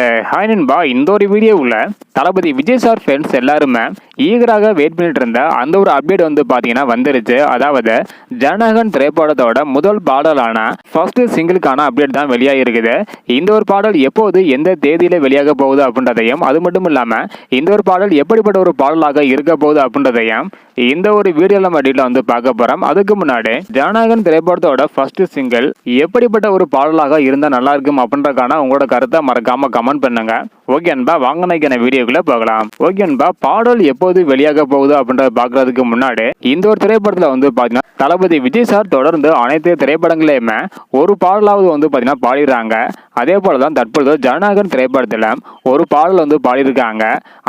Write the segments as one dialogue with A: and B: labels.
A: Hi நண்பா, இந்த ஒரு வீடியோவில் தளபதி விஜய் சார் ஃபேன்ஸ் எல்லாருமே ஈகராக வெயிட் பண்ணிட்டு இருந்த அந்த ஒரு அப்டேட் வந்து பார்த்தீங்கன்னா வந்துருச்சு. அதாவது ஜனநாயகன் திரைப்படத்தோட முதல் பாடலான ஃபர்ஸ்ட் சிங்கிளுக்கான அப்டேட் தான் வெளியாக இருக்குது. இந்த ஒரு பாடல் எப்போது எந்த தேதியில் வெளியாக போகுது அப்படின்றதையும், அது மட்டும் இல்லாமல் இந்த ஒரு பாடல் எப்படிப்பட்ட ஒரு பாடலாக இருக்க போகுது அப்படின்றதையும் இந்த ஒரு வீடியோவில் நம்ம டீட்டெயிலாக வந்து பார்க்க போகிறோம். அதுக்கு முன்னாடி ஜனநாயகன் திரைப்படத்தோட ஃபர்ஸ்ட் சிங்கிள் எப்படிப்பட்ட ஒரு பாடலாக இருந்தால் நல்லா இருக்கும் அப்படின்றக்கான உங்களோட கருத்தை மறக்காம கமெண்ட் பண்ணுங்க. ஓகே அன்பா, வாங்க நாய்க்கான வீடியோக்குள்ள போகலாம். ஓகே அன்பா, பாடல் எப்போது வெளியாக போகுது அப்படின்றத பார்க்கறதுக்கு முன்னாடி இந்த ஒரு திரைப்படத்தில் வந்து பார்த்தீங்கன்னா தளபதி விஜய் சார் தொடர்ந்து அனைத்து திரைப்படங்களையுமே ஒரு பாடலாவது வந்து பார்த்தீங்கன்னா பாடிடுறாங்க. அதே போல தான் தற்பொழுது ஜனநாயகன் திரைப்படத்தில் ஒரு பாடல் வந்து பாடியிருக்காங்க.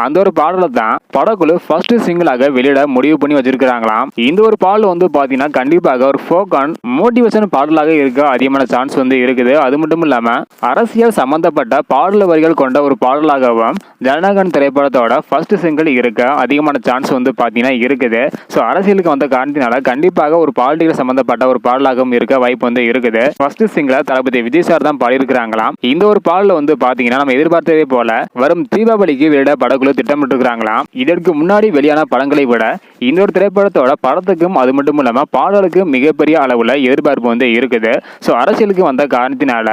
A: அந்த ஒரு பாடலை தான் படக்குழு ஃபர்ஸ்ட் சிங்கிளாக வெளியிட முடிவு பண்ணி வச்சிருக்கிறாங்களாம். இந்த ஒரு பாடல் வந்து பார்த்தீங்கன்னா கண்டிப்பாக ஒரு ஃபோக் அண்ட் மோட்டிவேஷன் பாடலாக இருக்க அதிகமான சான்ஸ் வந்து இருக்குது. அது மட்டும் இல்லாமல் அரசியல் சம்பந்தப்பட்ட பாடல் வரிகள் கொண்ட ஒரு பாடலாகவும் ஜனநாயகன் திரைப்படத்தோட ஃபர்ஸ்ட் சிங்கிள் இருக்க அதிகமான சான்ஸ் வந்து பார்த்தீங்கன்னா இருக்குது. ஸோ அரசியலுக்கு வந்த காரணத்தினால கண்டிப்பாக ஒரு பாலிட்டிக்கல் சம்பந்தப்பட்ட ஒரு பாடலாகவும் இருக்க வாய்ப்பு வந்து இருக்குது. ஃபர்ஸ்ட் சிங்கிளை தளபதி விஜய் சார் தான் பாடியிருக்கிறாங்களாம். இந்த ஒரு பாடல வந்து பாத்தீங்கன்னா நம்ம எதிர்பார்த்ததே போல வரும் தீபாவளிக்கு வெளியிட படக்குழு திட்டமிட்டு இருக்கிறாங்களாம். இதற்கு முன்னாடி வெளியான படங்களை விட இந்த ஒரு திரைப்படத்தோட படத்துக்கும் அது மட்டும் இல்லாம பாடலுக்கு மிகப்பெரிய அளவுல எதிர்பார்ப்பு வந்து இருக்குது. ஸோ அரசியலுக்கு வந்த காரணத்தினால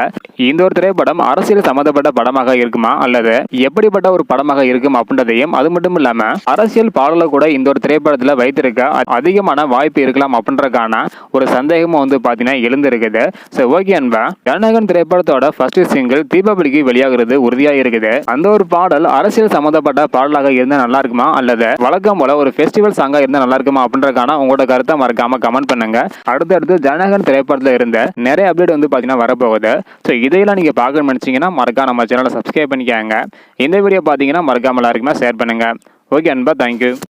A: இந்த ஒரு திரைப்படம் அரசியல் சம்பந்தப்பட்ட படமாக இருக்குமா அல்லது எப்படிப்பட்ட ஒரு படமாக இருக்கும் அப்படின்றதையும், அது மட்டும் இல்லாம அரசியல் பாடலை கூட இந்த ஒரு திரைப்படத்துல வைத்திருக்க அதிகமான வாய்ப்பு இருக்கலாம் அப்படின்றக்கான ஒரு சந்தேகமும் வந்து பாத்தீங்கன்னா எழுந்திருக்குது. ஸோ ஓகே அன்பா, ஜனநாயகன் திரைப்படத்தோட ஃபர்ஸ்ட் சிங்கிள் தீபாவளிக்கு வெளியாகிறது உறுதியா இருக்குது. அந்த ஒரு பாடல் அரசியல் சம்பந்தப்பட்ட பாடலாக இருந்தா நல்லா இருக்குமா அல்லது வழக்கம் போல ஒரு ஃபெஸ்டிவல் சாங்கா இருந்தா நல்லா இருக்குமா அப்படின்றக்கான உங்களோட கருத்தை மறக்காம கமெண்ட் பண்ணுங்க. அடுத்தடுத்து ஜனநாயகன் திரைப்படத்துல இருந்த நிறைய அப்டேட் வந்து பாத்தீங்கன்னா வரப்போகுது. ஸோ இதையெல்லாம் நீங்க பார்க்கணும்னு நினைச்சீங்கன்னா மறக்காம நம்ம சேனலை சப்ஸ்கிரைப் பண்ணிக்காங்க. இந்த வீடியோ பாத்தீங்கன்னா மறக்காம எல்லாருக்குமே ஷேர் பண்ணுங்க. ஓகே அன்பா, தேங்க்யூ.